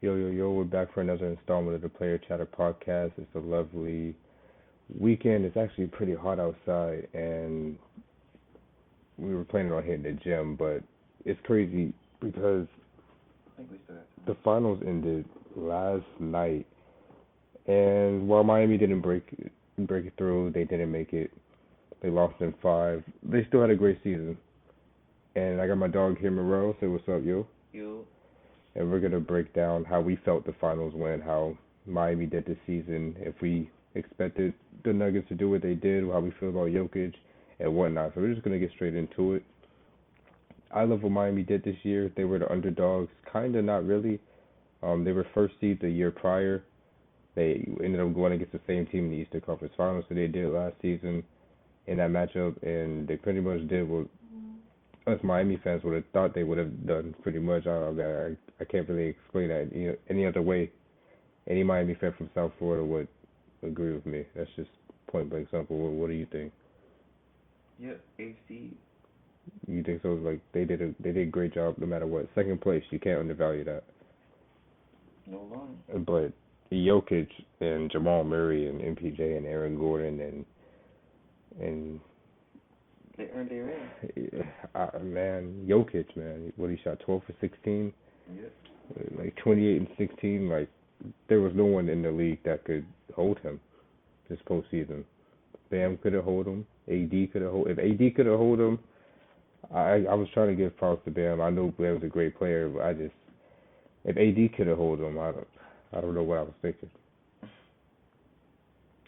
Yo, yo, yo, we're back for another installment of the Player Chatter podcast. It's a lovely weekend. It's actually pretty hot outside, and we were planning on hitting the gym, but it's crazy because I think we still have the time. finals ended last night, and while Miami didn't break it through, they didn't make it. They lost in five. They still had a great season, and I got my dog here, Murell. Say what's up, yo. You, And we're gonna break down how we felt the finals went, how Miami did this season, if we expected the Nuggets to do what they did, how we feel about Jokic and whatnot. So we're just gonna get straight into it. I love what Miami did this year. They were the underdogs, kinda not really. They were first seed the year prior. They ended up going against the same team in the Eastern Conference Finals that they did last season in that matchup, and they pretty much did what us Miami fans would have thought they would have done. Pretty much, I can't really explain that any other way. Any Miami fan from South Florida would agree with me. That's just point blank simple. What do you think? yep, AC, You think so? Like they did a great job no matter what. Second place, you can't undervalue that. no line. But Jokic and Jamal Murray and MPJ and Aaron Gordon and They earned their ring. man, Jokic, man, what he shot 12 for 16, Yep. like 28 and 16. Like there was no one in the league that could hold him this postseason. Bam could have hold him. AD could have hold. If AD could have hold him, I was trying to give props to Bam. I know Bam's a great player, but I just if AD could have hold him, I don't know what I was thinking.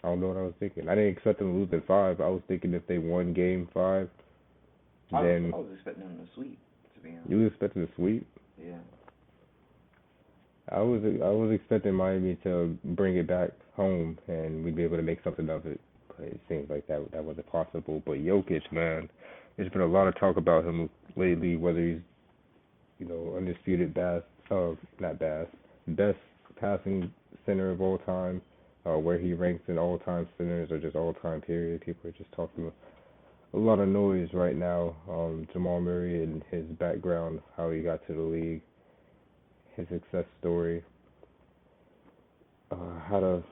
I don't know what I was thinking. I didn't expect them to lose in five. I was thinking if they won game five, I then was expecting them to sweep, to be you honest. was expecting a sweep. Yeah. I was expecting Miami to bring it back home and we'd be able to make something of it. But it seems like that wasn't possible. But Jokic, man, there's been a lot of talk about him lately, whether he's undisputed not best passing center of all time, where he ranks in all time centers or just all time period. People are just talking a lot of noise right now. Jamal Murray and his background, how he got to the league, his success story, how the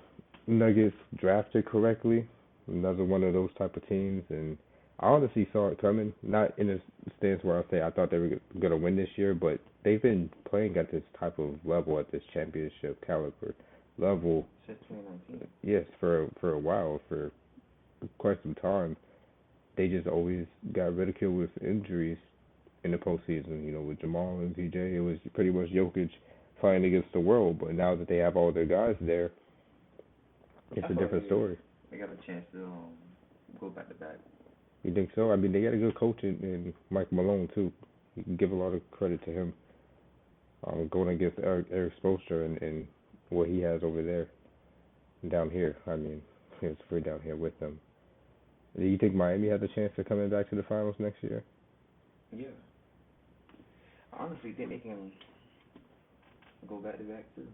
Nuggets drafted correctly. Another one of those type of teams, and I honestly saw it coming. Not in a stance where I say I thought they were gonna win this year, but they've been playing at this type of level, at this championship caliber level. Since 2019. Yes, for a while, for quite some time. They just always got ridiculed with injuries in the postseason. With Jamal and PJ, it was pretty much Jokic fighting against the world. But now that they have all their guys there, it's I a feel like different story. they got a chance to go back to back. You think so? I mean, they got a good coach in Mike Malone too. You can give a lot of credit to him. Going against Eric Spoelstra and what he has over there down here. I mean, it's free down here with them. Do you think Miami has a chance of coming back to the finals next year? Yeah. I honestly think they can go back to back too,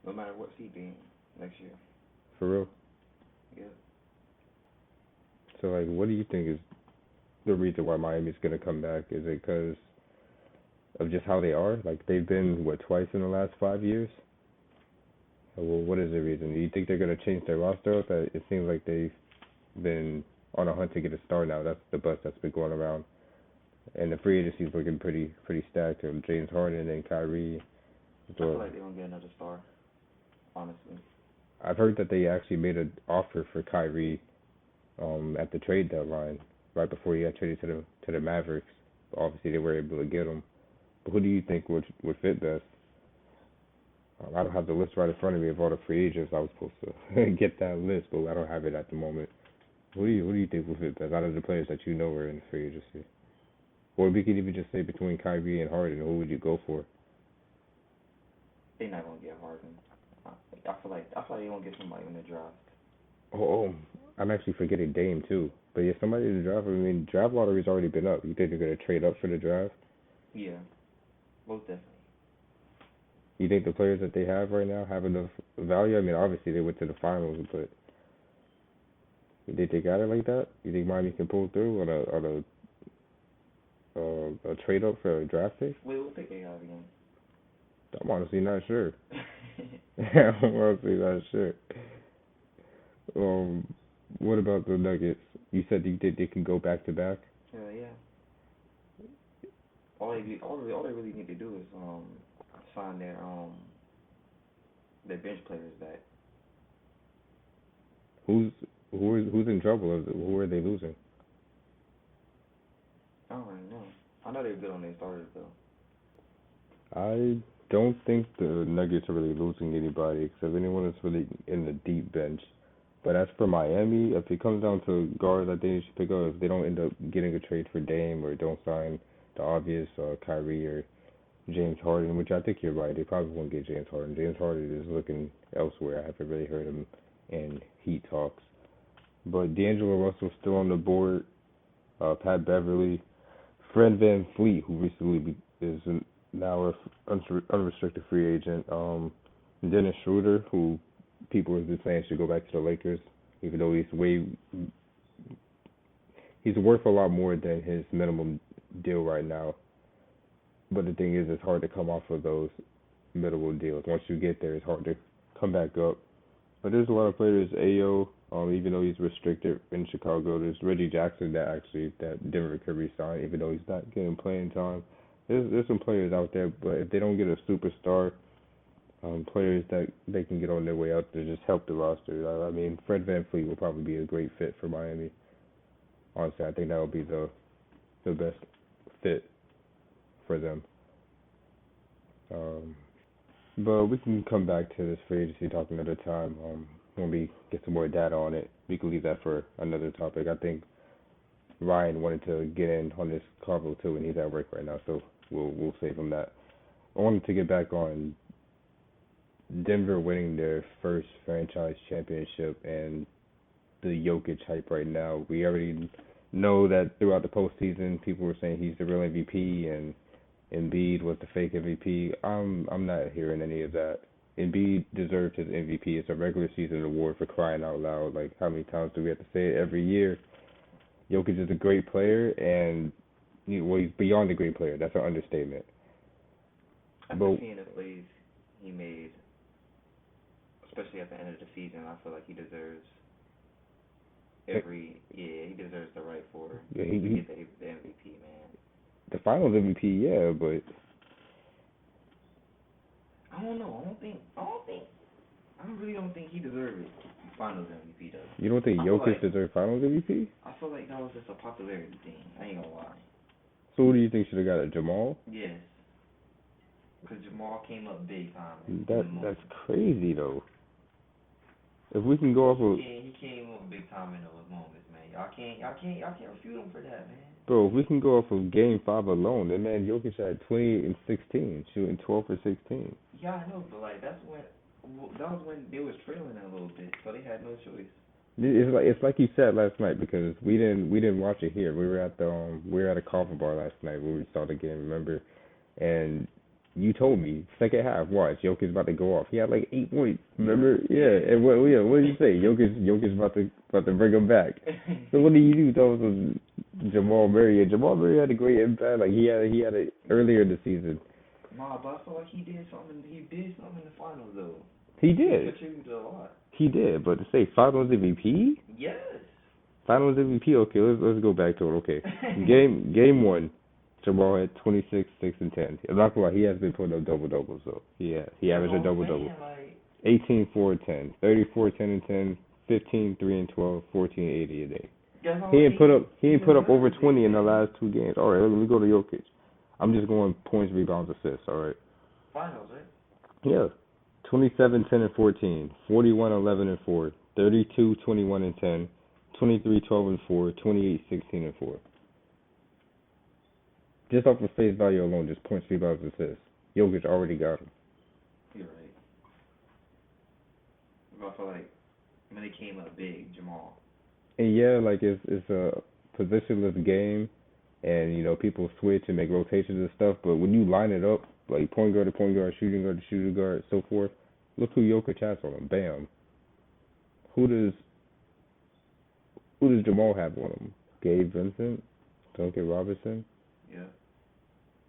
no matter what seed they in next year. For real? Yeah. So, like, what do you think is the reason why Miami's gonna come back? Is it because of just how they are? Like, they've been what twice in the last 5 years? Well, what is the reason? Do you think they're gonna change their roster up? It seems like they've been on a hunt to get a star now. That's the buzz that's been going around, and the free agency's looking pretty stacked. James Harden and Kyrie. I feel So like they're gonna get another star. Honestly. I've heard that they actually made an offer for Kyrie at the trade deadline, right before he got traded to the Mavericks. Obviously, they were able to get him. But who do you think would fit best? I don't have the list right in front of me of all the free agents. I was supposed to get that list, but I don't have it at the moment. Who do you think would fit best out of the players that you know are in free agency? Or we could even just say between Kyrie and Harden, who would you go for? They're not gonna get Harden. I feel like they're gonna get somebody in the draft. Oh, I'm actually forgetting Dame too. But yeah, somebody in the draft. I mean, draft lottery's already been up. You think they're gonna trade up for the draft? Yeah, most definitely. You think the players that they have right now have enough value? I mean, obviously they went to the finals, but you think they got it like that? You think Miami can pull through on a trade up for a draft pick? Wait, what pick they have again? I'm honestly not sure. I'm honestly not sure. Um, what about the Nuggets? You said they can go back to back. Hell yeah. All they really need to do is sign their bench players back. Who's who's in trouble? Who are they losing? I don't really know. I know they're good on their starters though. I don't think the Nuggets are really losing anybody except anyone that's really in the deep bench. But as for Miami, if it comes down to guards, I think they should pick up. If they don't end up getting a trade for Dame or don't sign the obvious Kyrie or James Harden, which I think you're right, they probably won't get James Harden. James Harden is looking elsewhere. I haven't really heard him in Heat talks. But D'Angelo Russell's still on the board. Pat Beverly, Fred Van Fleet, who recently is now a unrestricted free agent. Dennis Schroeder, who people have been saying should go back to the Lakers, even though he's worth a lot more than his minimum deal right now. But the thing is, it's hard to come off of those minimum deals. Once you get there, it's hard to come back up. But there's a lot of players. Ayo, even though he's restricted in Chicago, there's Reggie Jackson that Denver could re-sign, even though he's not getting playing time. There's some players out there, but if they don't get a superstar, players that they can get on their way out there just help the roster. I mean, Fred VanVleet will probably be a great fit for Miami. Honestly, I think that would be the best fit for them. Um, but we can come back to this free agency talk another time. When we get some more data on it, we can leave that for another topic. I think Ryan wanted to get in on this convo too, and he's at work right now, so we'll save him that. I wanted to get back on Denver winning their first franchise championship and the Jokic hype right now. We already know that throughout the postseason, people were saying he's the real MVP and Embiid was the fake MVP. I'm not hearing any of that. Embiid deserved his MVP. It's a regular season award, for crying out loud. Like, how many times do we have to say it every year? Jokic is a great player, and he's beyond a great player. That's an understatement. After seeing the plays he made, especially at the end of the season, I feel like he deserves he deserves the right for to get the MVP, man. The Finals MVP, yeah, but I don't know. I really don't think he deserved it. Finals MVP though. You don't think Jokic deserved Finals MVP? I feel like that was just a popularity thing. I ain't gonna lie. So who do you think should have got it? Jamal? Yes. Because Jamal came up big time. That's crazy though. If we can go off of he came up big time in those moments, man. Y'all can't refute him for that, man. Bro, if we can go off of Game 5 alone, that man Jokic had 28 and 16, shooting 12 for 16. Yeah, I know, but like that was when they was trailing a little bit, so they had no choice. It's like you said last night, because we didn't watch it here. We were at a coffee bar last night where we saw the game, remember? And you told me second half, watch, Jokic's about to go off. He had like 8 points, remember? Yeah. And what did you say? Jokic's about to bring him back. So what do you do? That was Jamal Murray. And Jamal Murray had a great impact. Like he had it earlier in the season. Nah, but I feel like he did something in the finals though. He did. He contributed a lot. He did, but to say Finals MVP? Yes. Finals MVP. Okay, let's go back to it. Okay, game 1. Jamal had 26, 6, and 10. I'm not gonna lie, he has been putting up double-doubles, so he averaged a double-double. 18, 4, 10, 34, 10, and 10, 15, 3, and 12, 14, 80 a day. He ain't put up over 20 in the last 2 games. All right, let me go to Jokic. I'm just going points, rebounds, assists. All right. Finals, right? Yeah. 27, 10, and 14, 41, 11, and 4, 32, 21, and 10, 23, 12, and 4, 28, 16, and 4. Just off of face value alone, just points, rebounds, assists. Jokic already got him. You're right. But I feel like when they came up big, Jamal. And yeah, like it's a positionless game, and people switch and make rotations and stuff. But when you line it up, like point guard to point guard, shooting guard to shooting guard, so forth, look who Jokic has on him. Bam. Who does Jamal have on him? Gabe Vincent, Duncan Robinson. Yeah.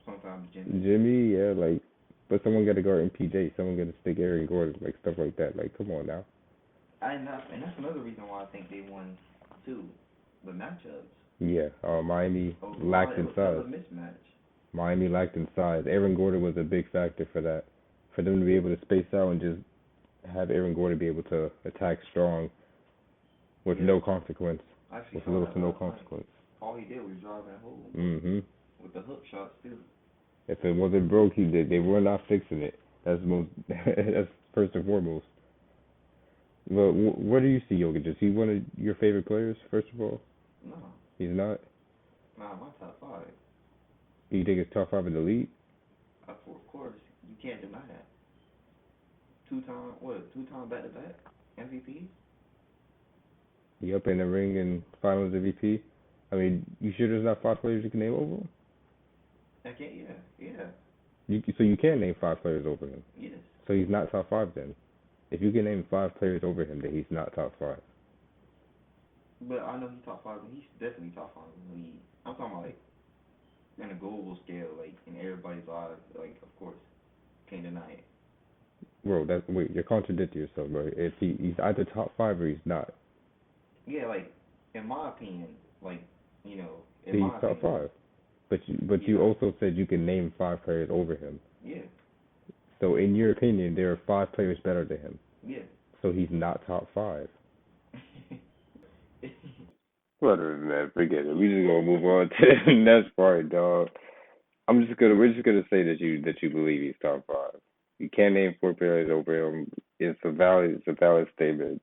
Sometimes Jimmy, yeah, like But someone got to guard MPJ. Someone got to stick Aaron Gordon, like stuff like that. Like, come on now. And that's another reason why I think they won too. The matchups. Yeah, Miami Overall, lacked in that size. was a mismatch. Miami lacked in size. Aaron Gordon was a big factor for that. For them to be able to space out and just have Aaron Gordon be able to attack strong with no consequence, with little to no consequence. All he did was drive and hold. Mhm. With the hook shots too. If it wasn't broke, he did. They were not fixing it. That's most. That's first and foremost. Well, where do you see Jokic? Is he one of your favorite players? First of all, No. he's not. Nah, my top five. You think it's top five in the league? Of course, you can't deny that. Two-time back-to-back MVP. He up in the ring and Finals MVP. I mean, you sure there's not five players you can name over him? I can't. Yeah. So you can name five players over him. Yes. So he's not top five then. If you can name five players over him, then he's not top five. But I know he's top five, and he's definitely top five in the league. I'm talking about like on a global scale, like in everybody's lives. Like, of course, can't deny it. Bro, you're contradicting yourself, bro. If he's either top five or he's not. Yeah, like in my opinion, like he's top five. But you also said you can name five players over him. Yeah. So in your opinion, there are five players better than him. Yeah. So he's not top five. Whatever, man. Forget it. We just gonna move on to the next part, dog. We're just gonna say that you believe he's top five. You can't name four players over him. It's a valid statement.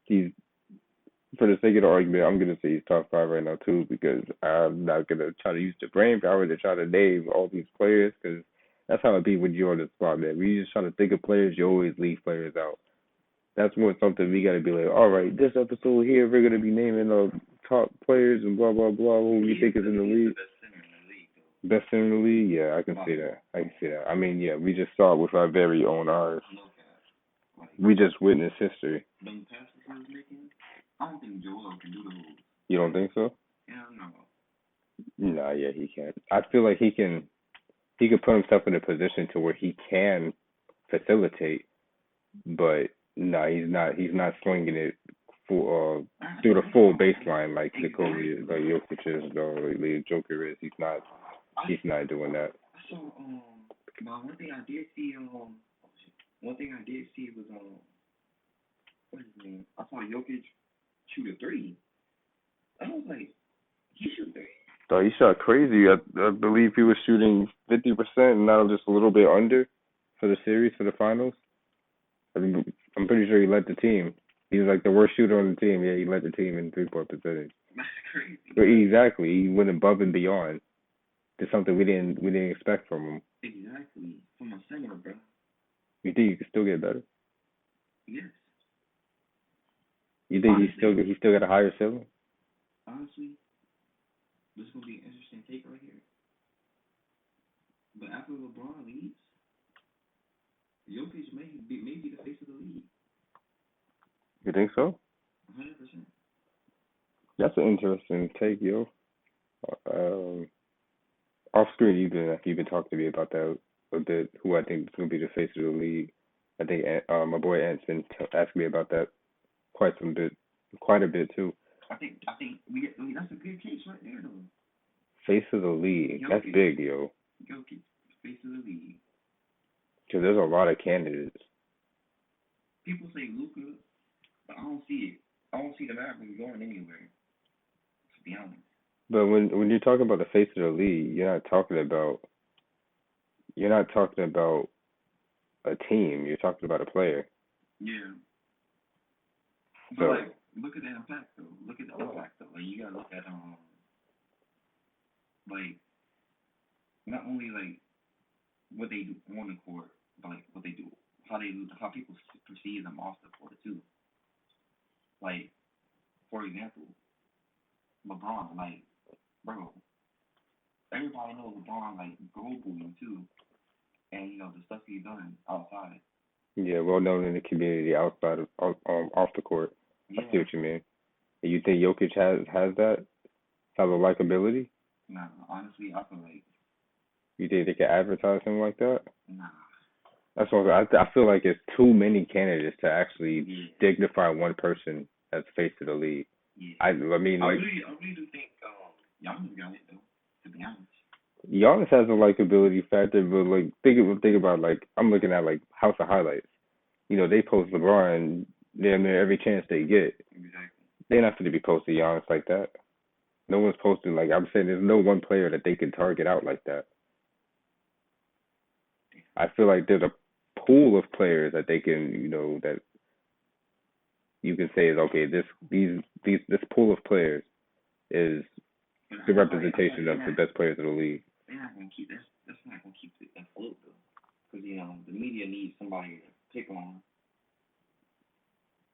He's, for the sake of the argument, I'm gonna say he's top five right now too, because I'm not gonna try to use the brain power to try to name all these players, because that's how it be when you're on the spot, man. When you just try to think of players, you always leave players out. That's more something we gotta be like, all right, this episode here, we're gonna be naming top players and blah blah blah. Who we think is in the league. Best center in the league, yeah, I can see that. I mean, yeah, we just saw it with our very own eyes. We just witnessed history. I don't think Joel can do those. You don't think so? Hell no. Nah, yeah, he can't. I feel like he could put himself in a position to where he can facilitate, but nah, he's not swinging it through the full baseline like the Kobe, like Jokic is, or like Joker is. He's not doing that. So but one thing I did see was what's his name? I saw Jokic shoot a three. I was like, he shoot three. So he shot crazy. I believe he was shooting 50%, and now just a little bit under for the series, for the finals. I'm pretty sure he led the team. He's like the worst shooter on the team. Yeah, he led the team in three-point percentage. That's crazy. But exactly, he went above and beyond. It's something we didn't expect from him. Exactly, from a center, bro. You think he could still get better? Yes. You think he still got a higher ceiling? Honestly, this is gonna be an interesting take right here. But after LeBron leaves, Jokic may be the face of the league. You think so? 100%. That's an interesting take, yo. Off screen, you've been talking to me about that a bit. Who I think is gonna be the face of the league. I think my boy Ant's been asking me about that quite a bit too. I think that's a good case right there, though. Face of the league, Jokic. That's big, yo. Jokic, face of the league. Because there's a lot of candidates. People say Luka, but I don't see it. I don't see the Mavericks going anywhere, to be honest. But when you're talking about the face of the league, you're not talking about a team. You're talking about a player. Yeah. But like, look at the impact though. Like you gotta look at like not only like what they do on the court, but like what they do, how people perceive them off the court too. Like, for example, LeBron, like, bro, everybody knows LeBron, like, globally too, and the stuff he's done outside. Yeah, well known in the community outside of off the court. Yeah. I see what you mean. And you think Jokic has that type of likability? Nah, honestly, I feel like. You think they can advertise him like that? Nah. That's what I feel like it's too many candidates to actually Yeah. dignify one person as face of the league. Yeah. I mean, like, I really do think Giannis got it though. To be honest. Giannis has a likability factor, but like think about like I'm looking at like House of Highlights. You know, they post LeBron damn near every chance they get. Exactly. They're not going to be posting Giannis like that. No one's posting like I'm saying. There's no one player that they can target out like that. I feel like there's a pool of players that they can, you know, that you can say is okay. This pool of players is the representation of the best players in the league. They're not gonna keep that's not gonna keep it afloat though, because the media needs somebody to pick on.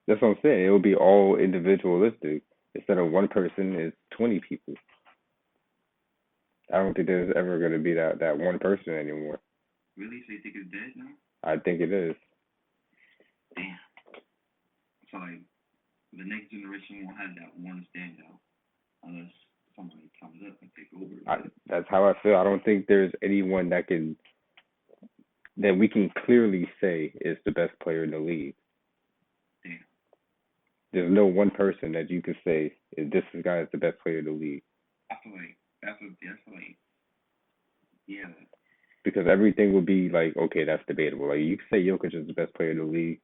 That's what I'm saying. It will be all individualistic instead of one person. It's 20 people. I don't think there's ever going to be that one person anymore. Really? So you think it's dead now? I think it is. Damn. So like the next generation won't have that one standout unless somebody comes up and take over. That's how I feel. I don't think there's anyone that we can clearly say is the best player in the league. Damn. There's no one person that you can say this guy is the best player in the league. I feel like yeah. Because everything would be like, okay, that's debatable. Like you can say Jokic is the best player in the league,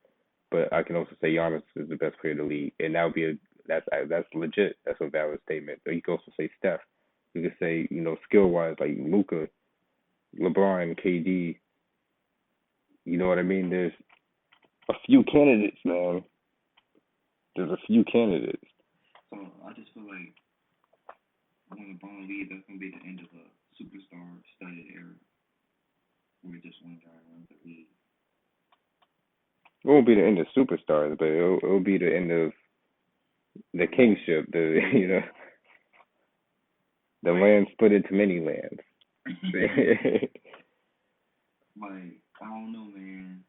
but I can also say Giannis is the best player in the league, and that would be that's legit. That's a valid statement. Or you can also say Steph. You could say, you know, skill wise, like Luka, LeBron, KD. You know what I mean? There's a few candidates, man. There's a few candidates. So I just feel like when LeBron leaves, that's gonna be the end of a superstar-studded era, where just one guy runs the league. It won't be the end of superstars, but it'll be the end of the kingship. The land split into many lands. Like I don't know, man.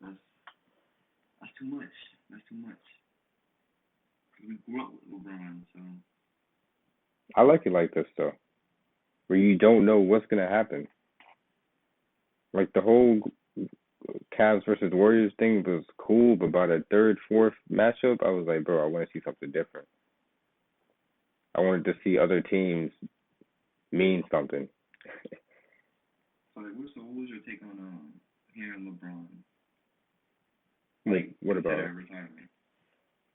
That's too much. That's too much. We grew up with LeBron, so. I like it like this though, where you don't know what's gonna happen. Like the whole Cavs versus Warriors thing was cool, but by the third, fourth matchup, I was like, bro, I want to see something different. I wanted to see other teams mean something. So what was your take on hearing LeBron? Like, what about retirement?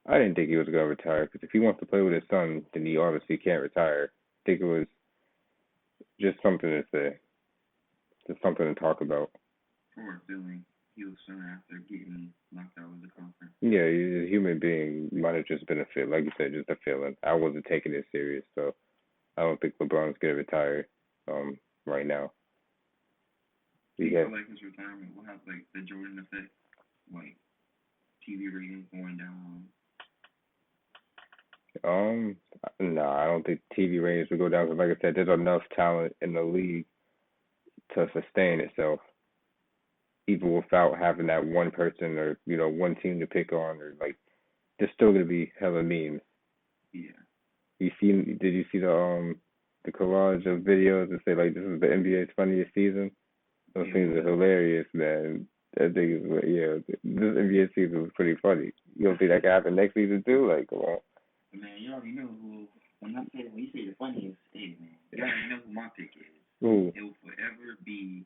I didn't think he was gonna retire because if he wants to play with his son, then he obviously can't retire. I think it was just something to say, just something to talk about. Poor feeling he was soon after getting knocked out of the conference. Yeah, he's a human being. Might have just been a feel, like you said, just a feeling. I wasn't taking it serious, so I don't think LeBron's gonna retire right now. Do you feel like his retirement will have like the Jordan effect, like TV ratings going down? No, I don't think TV ratings will go down because, like I said, there's enough talent in the league to sustain itself, even without having that one person or one team to pick on, or like there's still gonna be hella memes. Yeah. Did you see the collage of videos that say like this is the NBA's funniest season? Those things are hilarious, man. That thing is this NBA season was pretty funny. You don't think that could happen next season too? Like, come on. Man, you already know who. When you say the funniest, hey man, you already know who my pick is. Who? It will forever be.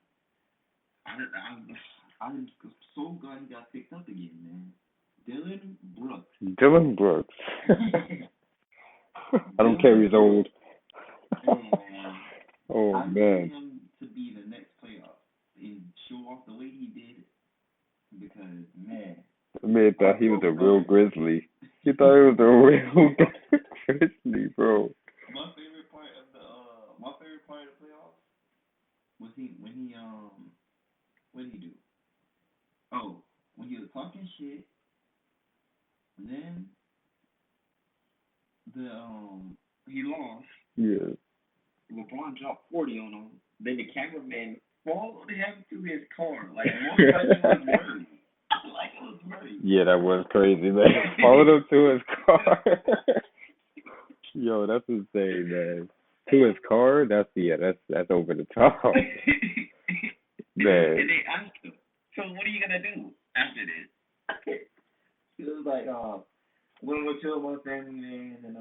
I'm so glad he got picked up again, man. Dylan Brooks. Dylan Brooks. I don't care. He's old. Man. Oh I man. need him to be the next playoff and show off the way he did, because man. The man thought he was a real Grizzly. He thought he was a real Grizzly, bro. My favorite part of the playoffs was when he what did he do? Oh, when he was talking shit, then he lost. Yeah. LeBron dropped 40 on him. Then the cameraman followed him to his car. Like, most like it was Murray. Like it was Murray. Yeah, that was crazy, man. Followed him to his car. Yo, that's insane, man. To his car? That's over the top. Man. And they asked him. So what are you gonna do after this? He was like, we'll chill with my family, man, and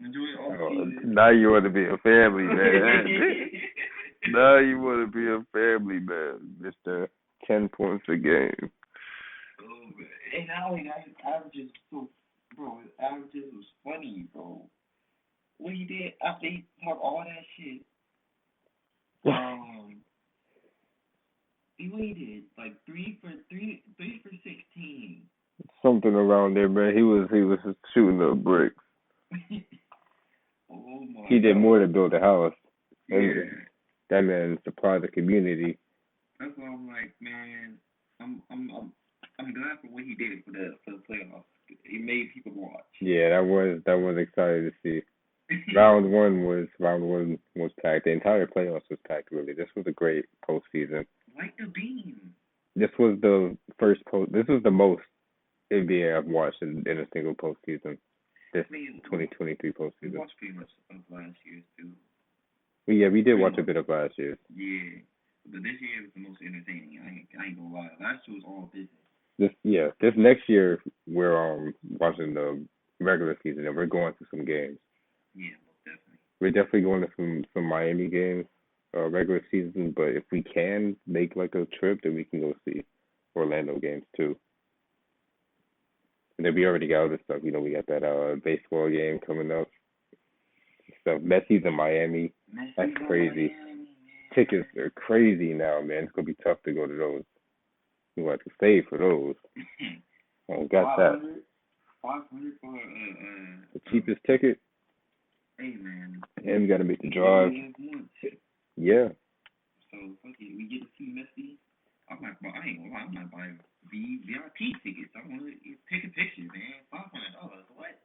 enjoy all the season. Now you want to be a family man. Now you want to be a family man, Mister 10 points a game. Oh, man. And not only that, his averages so, bro. His averages was funny, bro. What he did after he talked all that shit. What he did, like 3 for 16. Something around there, man. He was just shooting up bricks. Oh my He did God. more to build a house. Yeah. That man supplied the community. That's why I'm like, man, I'm glad for what he did for the playoffs. It made people watch. Yeah, that was exciting to see. Round one was packed. The entire playoffs was packed. Really, this was a great postseason. Like the beam. This was the first This was the most NBA I've watched in a single postseason. This 2023 postseason. We watched pretty much of last year's too. Well, yeah, we did watch a bit of last year's. Yeah, but this year was the most entertaining. I ain't gonna lie. Last year was all business. This next year we're watching the regular season and we're going to some games. Yeah, most definitely. We're definitely going to some Miami games, regular season. But if we can make like a trip, then we can go see Orlando games too. And then we already got other stuff. You know, we got that baseball game coming up. So Messi's in Miami. That's crazy. Miami, Tickets are crazy now, man. It's gonna be tough to go to those. You have to save for those. I got that. 500 for the cheapest ticket. Hey man. And we gotta make the drive. Yeah. So fuck it, we get to see Messi. I ain't gonna lie, I'm not buying VIP tickets. I want to take a picture, man. $500. What?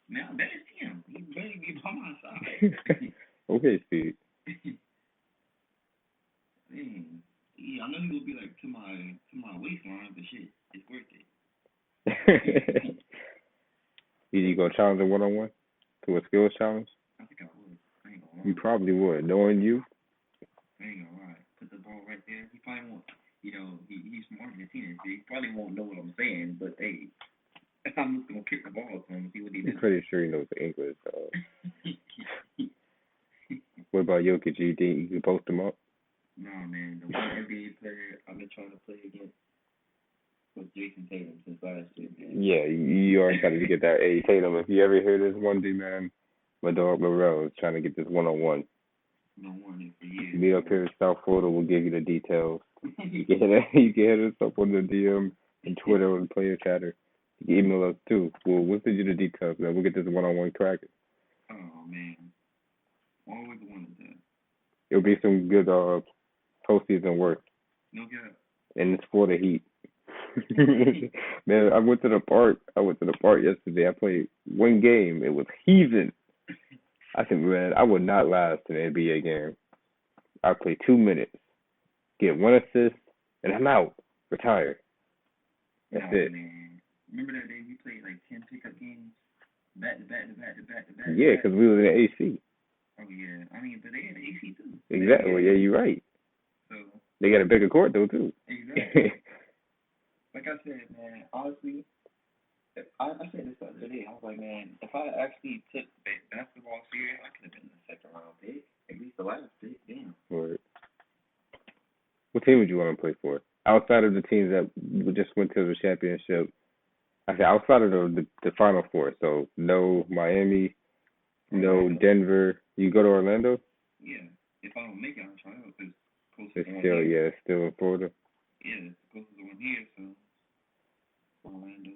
Man, I better see him. He better be by my side. Okay, Steve. Man, yeah, I know he will be like to my waistline, but shit, it's worth it. You go challenge a 1-on-1 to a skills challenge? I think I would. I ain't gonna lie. You probably would, knowing you. I ain't gonna lie. Put the ball right there. He probably won't. You know, he's from Argentina. So he probably won't know what I'm saying, but hey, I'm just gonna kick the ball to him and see what he does. I'm pretty sure he knows English. So. What about Jokic? Do you think you can post him up? No, man. The one NBA player I've been trying to play against was Jason Tatum since last year, man. Yeah, you already got to get that. Hey, Tatum, if you ever hear this one day, man, my dog Murell is trying to get this 1-on-1. No warning for years. Meet up here in South Florida. We'll give you the details. You can hit us up on the DM and Twitter and player chatter. You can email us too. We'll send you the details, man. We'll get this 1-on-1 cracking. Oh man, always wanted that. It'll be some good postseason work. No doubt. And it's for the Heat. Man, I went to the park yesterday. I played one game. It was heaving. I said, man, I would not last in an NBA game. I play 2 minutes, get 1 assist, and I'm out. Retired. That's it. Man. Remember that day we played like 10 pickup games? Back to back. Yeah, because we was in the AC. Oh, yeah. I mean, but they had the AC too. Exactly. Yeah, you're right. So they got a bigger court, though, too. Exactly. Like I said, man, honestly, I said this the other day. I was like, man, if I actually took basketball serious, I could have been in the second round pick. At least the last pick. Damn. Right. What team would you want to play for? Outside of the teams that just went to the championship, I said outside of the Final Four. So no Miami, no Denver. You go to Orlando? Yeah. If I don't make it, I'll try out. It's still in Florida. Yeah, it's the closest one here, so Orlando.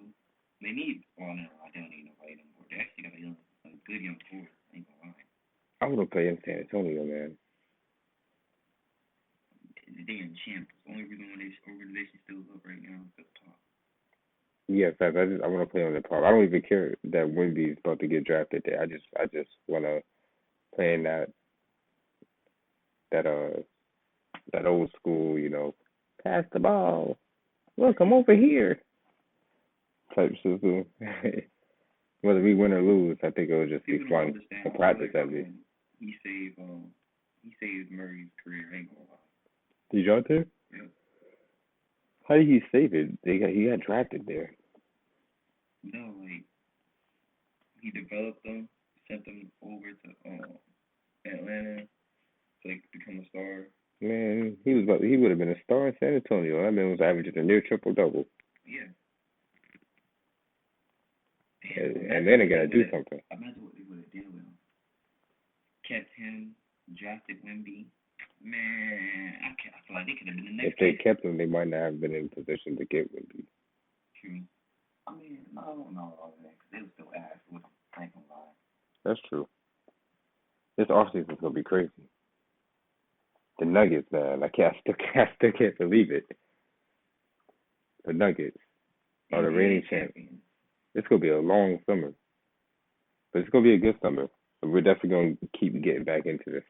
They need. Well, no, I don't need nobody anymore. They actually got a good young core. I ain't gonna lie. I want to play in San Antonio, man. They in champs. The only reason why this organization still up right now is the top. Yeah, in fact, I want to play on the top. I don't even care that Wemby's about to get drafted there. I just want to play in that old school, you know, pass the ball. Look, I'm over here. Type system. Whether we win or lose, I think it'll just be fun to practice at least. He saved Murray's career. I ain't gonna lie. Did you out there? Yeah. How did he save it? He got drafted there. No, like he developed them, sent them over to Atlanta to like become a star. Man, he would have been a star in San Antonio. That man was averaging a near triple double. Yeah. And then they gotta do something. Imagine what they would have did with him. Kept him, drafted Wemby. Man, I feel like they could have been the next. If they kept him, they might not have been in position to get Wemby. True. I mean, I don't know all that because they were still ass with him. I ain't gonna lie. That's true. This offseason is gonna be crazy. The Nuggets, man, I still can't believe it. The Nuggets are the reigning champions. It's gonna be a long summer, but it's gonna be a good summer. So we're definitely gonna keep getting back into this.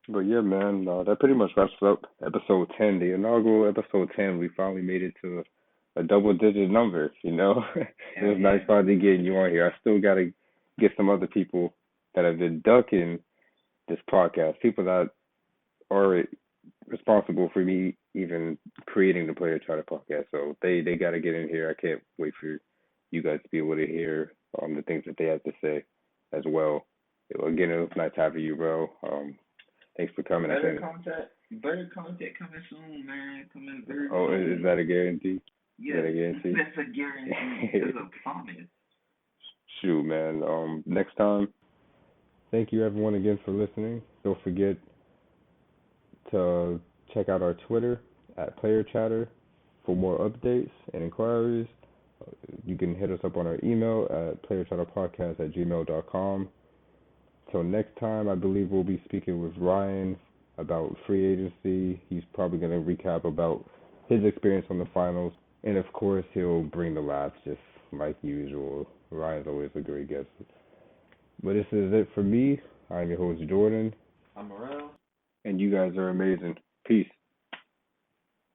But yeah, man, that pretty much wraps up episode 10, the inaugural episode 10. We finally made it to a double-digit number. You know, it was nice finally getting you on here. I still gotta get some other people that have been ducking this podcast, people that are responsible for me even creating the Player Charter podcast. So they got to get in here. I can't wait for you guys to be able to hear the things that they have to say as well. Again, it was nice having you, bro. Thanks for coming. Better content coming soon, man. Coming very soon. Oh, is that a guarantee? Yeah, that's a guarantee. It's a promise. Shoot, man. Next time. Thank you, everyone, again for listening. Don't forget to check out our Twitter at Player Chatter for more updates and inquiries. You can hit us up on our email at playerchatterpodcast@gmail.com. Till next time, I believe we'll be speaking with Ryan about free agency. He's probably going to recap about his experience on the finals. And, of course, he'll bring the laughs just like usual. Ryan's always a great guest. But this is it for me. I'm your host, Jordan. I'm Murell. And you guys are amazing. Peace.